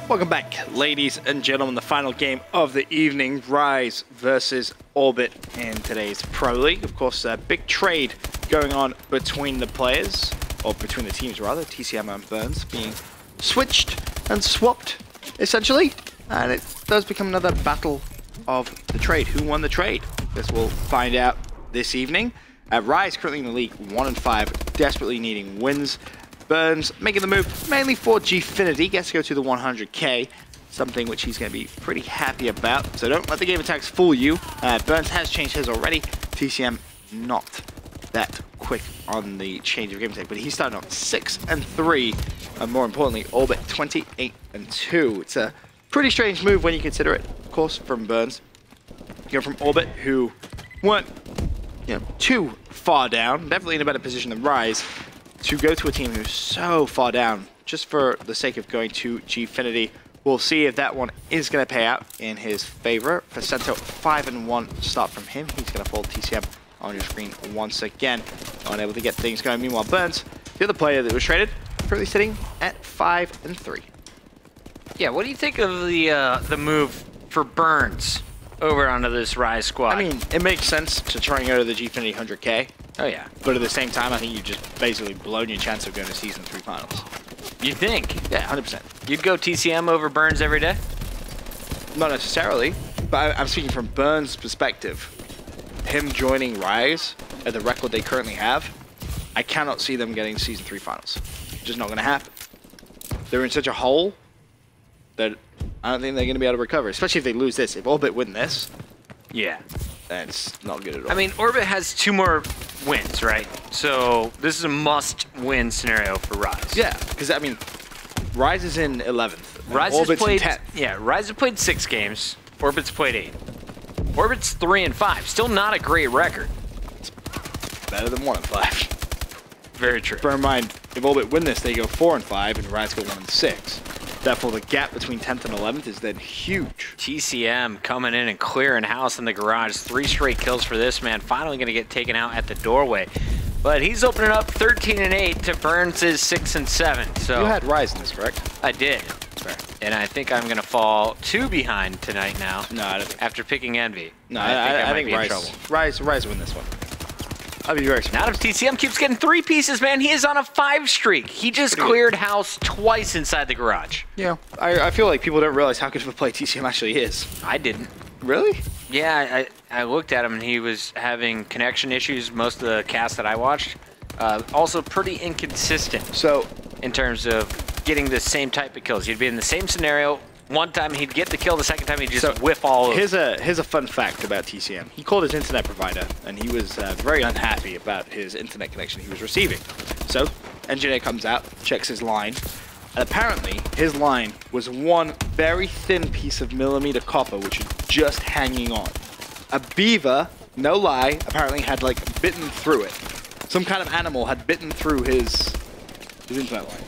Welcome back, ladies and gentlemen. The final game of the evening, Rise versus Orbit in today's Pro League. Of course, a big trade going on between the players, or between the teams rather. TCM and Burns being switched and swapped, essentially. And it does become another battle of the trade. Who won the trade? This we'll find out this evening. Rise currently in the league 1-5, desperately needing wins. Burns making the move mainly for Gfinity, gets to go to the 100k, something which he's going to be pretty happy about. So don't let the game attacks fool you. Burns has changed his already. TCM not that quick on the change of game attack, but he's starting off 6-3, and more importantly, Orbit 28-2. It's a pretty strange move when you consider it, of course, from Burns. You go from Orbit, who weren't too far down, definitely in a better position than Rise, to go to a team who's so far down, just for the sake of going to Gfinity. We'll see if that one is going to pay out in his favor. Facento 5-1 start from him. He's going to fold TCM on your screen once again. Unable to get things going. Meanwhile, Burns, the other player that was traded, currently sitting at 5-3. Yeah, what do you think of the move for Burns over onto this Rise squad? I mean, it makes sense to try and go to the Gfinity 100k. Oh yeah. But at the same time, I think you've just basically blown your chance of going to Season 3 finals. You think? Yeah, 100%. You'd go TCM over Burns every day? Not necessarily, but I'm speaking from Burns' perspective. Him joining Rise at the record they currently have, I cannot see them getting Season 3 finals. Just not going to happen. They're in such a hole that I don't think they're going to be able to recover, especially if they lose this. If Orbit win this, yeah, that's not good at all. I mean, Orbit has 2 more wins, right? So this is a must-win scenario for Rise. Yeah, because I mean, Rise is in 11th. Rise has Orbit's played, in 10th. yeah, Rise has played 6 games. Orbit's played 8. Orbit's 3-5. Still not a great record. It's better than 1-5. Very true. Bear in mind, if Orbit win this, they go 4-5, and Rise go 1-6. Therefore, the gap between 10th and 11th is then huge. TCM coming in and clearing house in the garage. 3 straight kills for this man. Finally going to get taken out at the doorway. But he's opening up 13-8 to Burns' 6-7. So you had Rise in this, correct? I did. Fair. And I think I'm going to fall 2 behind tonight now. No, I don't think. After picking Envy. No, I think be in trouble. Rise win this one. I'll be very surprised. Now if TCM keeps getting 3 pieces, man, he is on a 5 streak. He just cleared house twice inside the garage. Yeah, I feel like people don't realize how good of a play TCM actually is. I didn't. Really? Yeah, I looked at him and he was having connection issues most of the cast that I watched. Also pretty inconsistent. So, in terms of getting the same type of kills. He'd be in the same scenario. One time he'd get the kill, the second time he'd just whiff all over. Here's a fun fact about TCM. He called his internet provider, and he was very unhappy about his internet connection he was receiving. So, engineer comes out, checks his line, and apparently his line was one very thin piece of millimeter copper, which was just hanging on. A beaver, no lie, apparently had like bitten through it. Some kind of animal had bitten through his internet line,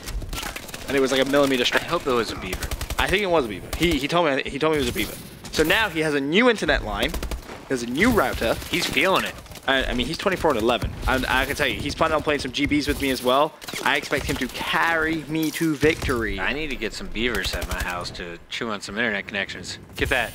and it was like a millimeter straight. I hope it was a beaver. I think it was a beaver. He told me it was a beaver. So now he has a new internet line. He has a new router. He's feeling it. I mean, he's 24-11. I can tell you, he's planning on playing some GBs with me as well. I expect him to carry me to victory. I need to get some beavers at my house to chew on some internet connections. Get that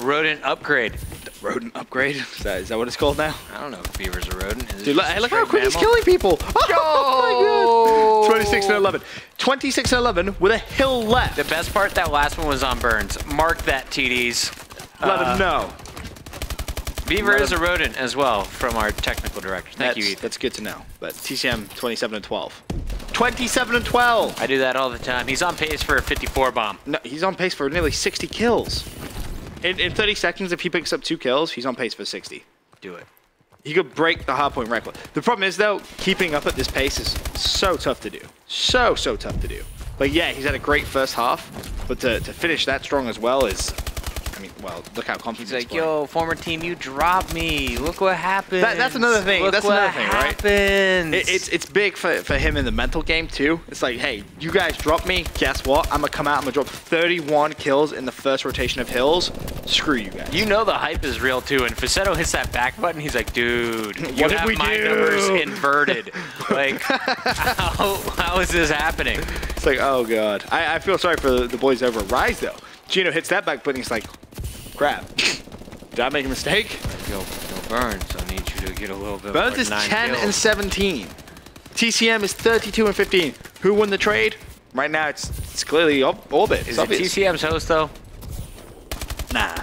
rodent upgrade. Rodent upgrade? Is that what it's called now? I don't know if beavers are rodent. Dude, look how quick he's killing people. Oh my god. 26-11. 26-11 with a hill left. The best part, that last one was on Burns. Mark that, TDs. Let him know. Beaver is a rodent as well from our technical director. Thank you, Ethan. That's good to know. But TCM 27-12. 27-12. I do that all the time. He's on pace for a 54 bomb. No, he's on pace for nearly 60 kills. In 30 seconds, if he picks up 2 kills, he's on pace for 60. Do it. He could break the hardpoint record. The problem is, though, keeping up at this pace is so tough to do. So tough to do. But yeah, he's had a great first half. But to finish that strong as well is mean, well, look how confident he's like, yo, former team, you dropped me. Look what happened. That's another thing. Look that's what another thing, happened. right? It's big for him in the mental game, too. It's like, hey, you guys dropped me. Guess what? I'm going to come out. I'm going to drop 31 kills in the first rotation of hills. Screw you guys. You know the hype is real, too. And Facetto hits that back button. He's like, dude, you What have did we my do? numbers inverted. Like, how is this happening? It's like, oh, God. I feel sorry for the boys over at Rise, though. Gino hits that back button. He's like, crap. Did I make a mistake? Yo, Burns, I need you to get a little bit Burns more is 9 10 kills. and 17. TCM is 32 and 15. Who won the trade? Right now, it's clearly Orbit. Is it TCM's host, though? Nah.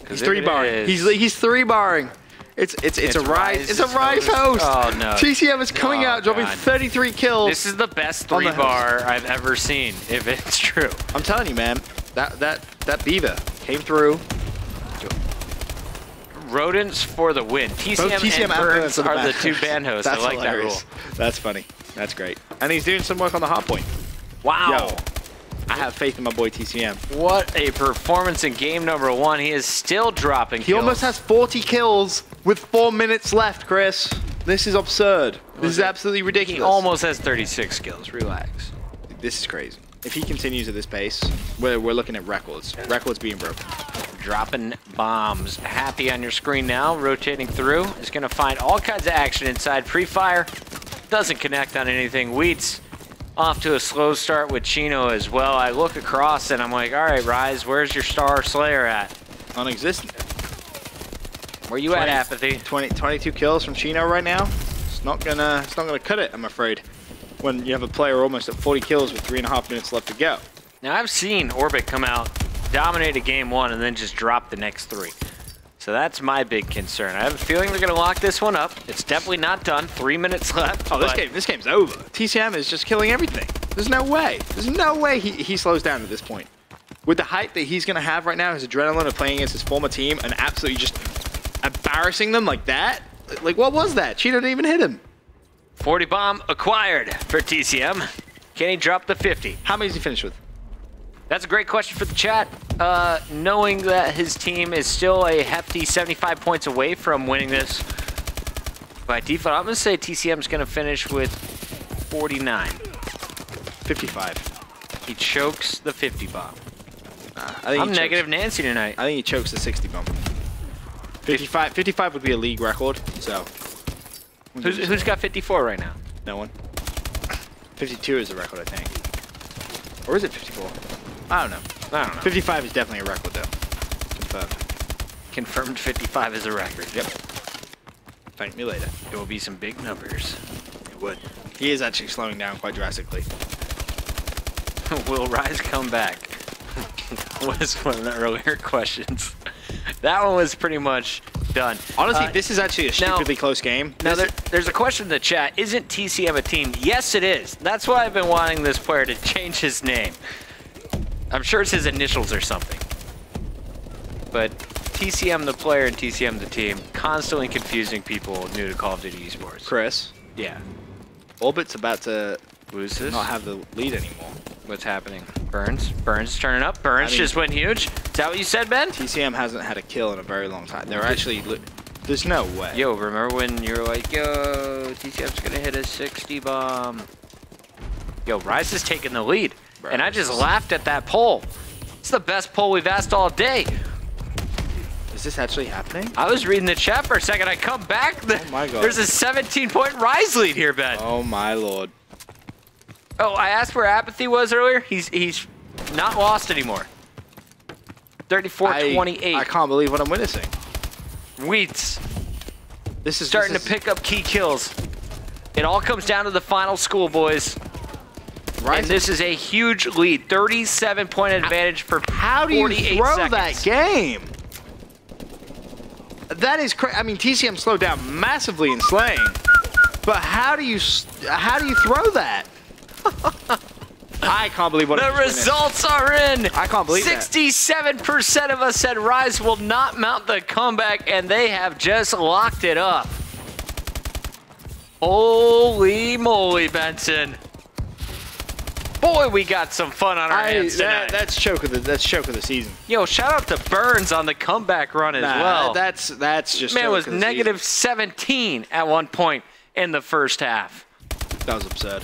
He's if 3 it barring. is- He's 3 barring. It's a Rise. It's a Rise host. Oh, no. TCM is coming Oh, out, dropping God. 33 kills. This is the best On the 3-bar I've ever seen, if it's true. I'm telling you, man. That Beaver came through. Rodents for the win. TCM, Both TCM and and Burns Burns are the 2 band hosts. I That's like that rule. hilarious. That's funny. That's great. And he's doing some work on the hard point. Wow. Yo, I have faith in my boy TCM. What a performance in game number 1. He is still dropping He kills. almost has 40 kills with 4 minutes left, Chris. This is absurd. This is absolutely ridiculous. He almost has 36 kills. Relax. This is crazy. If he continues at this pace, we're looking at records. Records being broken. Dropping bombs. Happy on your screen now. Rotating through. Is going to find all kinds of action inside. Pre-fire. Doesn't connect on anything. Wheats off to a slow start with Chino as well. I look across and I'm like, all right, Rise, where's your Star Slayer at? Non-existent. Where you at, Apathy? 22 kills from Chino right now. It's not gonna cut it, I'm afraid. When you have a player almost at 40 kills with 3.5 minutes left to go. Now, I've seen Orbit come out, dominate a game 1, and then just drop the next 3. So that's my big concern. I have a feeling they're going to lock this one up. It's definitely not done. 3 minutes left. Oh, this game's over. TCM is just killing everything. There's no way. There's no way he slows down at this point. With the hype that he's going to have right now, his adrenaline of playing against his former team and absolutely just embarrassing them like that. Like, what was that? Chino didn't even hit him. 40 bomb acquired for TCM. Can he drop the 50? How many does he finish with? That's a great question for the chat. Knowing that his team is still a hefty 75 points away from winning this by default, I'm going to say TCM's going to finish with 49. 55. He chokes the 50 bomb. I think I'm negative Nancy tonight. I think he chokes the 60 bomb. 55 would be a league record, so. Who's got 54 right now? No one. 52 is the record, I think. Or is it 54? I don't know. 55 is definitely a record, though. Confirmed. Confirmed 55 is a record. Yep. Thank me later. It will be some big numbers. It would. He is actually slowing down quite drastically. Will Rise come back? Was one of the earlier questions. That one was pretty much done. Honestly, this is actually a stupidly close game. Now, there's a question in the chat. Isn't TCM a team? Yes, it is. That's why I've been wanting this player to change his name. I'm sure it's his initials or something. But TCM the player and TCM the team, constantly confusing people new to Call of Duty Esports. Chris. Yeah. Orbit's about to Lose this? not have the lead anymore. What's happening? Burns turning up. Burns just went huge. Is that what you said, Ben? TCM hasn't had a kill in a very long time. They're actually... There's no way. Yo, remember when you were like, yo, TCM's gonna hit a 60 bomb. Yo, Rise is taking the lead. Bro, and I just laughed at that poll. It's the best poll we've asked all day. Is this actually happening? I was reading the chat for a second. I come back. Oh my God. There's a 17-point Rise lead here, Ben. Oh my Lord. Oh, I asked where Apathy was earlier. He's not lost anymore. 34-28. I can't believe what I'm witnessing. Wheats This is starting to pick up key kills. It all comes down to the final score, boys. Rise. And this is a huge lead. 37-point advantage for 48 How do you throw seconds. that game? That is crazy. I mean, TCM slowed down massively in slaying, but how do you throw that? I can't believe what The results are in. I can't believe 67% of us said Rise will not mount the comeback, and they have just locked it up. Holy moly, Benson. Boy, we got some fun on our hands tonight. That's choke of the season. Yo, shout out to Burns on the comeback run as well. That's just Man choke was of the negative season. 17 at one point in the first half. That was absurd.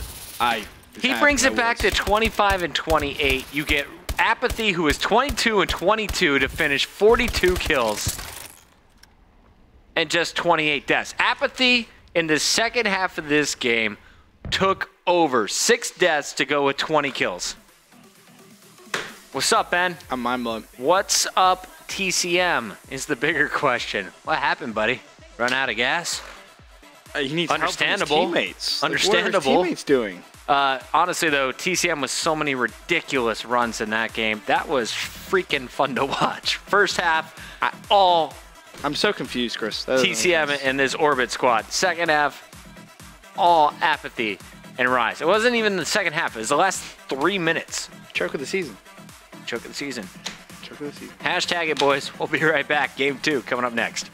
He brings it back to 25 and 28. You get Apathy, who is 22 and 22, to finish 42 kills and just 28 deaths. Apathy in the second half of this game took over 6 deaths to go with 20 kills. What's up, Ben? I'm mind blown. What's up, TCM, is the bigger question. What happened, buddy? Run out of gas? He needs Understandable. help from his teammates. Understandable. What are his teammates doing? Honestly, though, TCM with so many ridiculous runs in that game, that was freaking fun to watch. First half, all I'm so confused, Chris. That TCM and this Orbit squad. Second half, all Apathy and Rise. It wasn't even the second half. It was the last 3 minutes. Choke of the season. Choke of the season. Choke of the season. Hashtag it, boys. We'll be right back. Game 2 coming up next.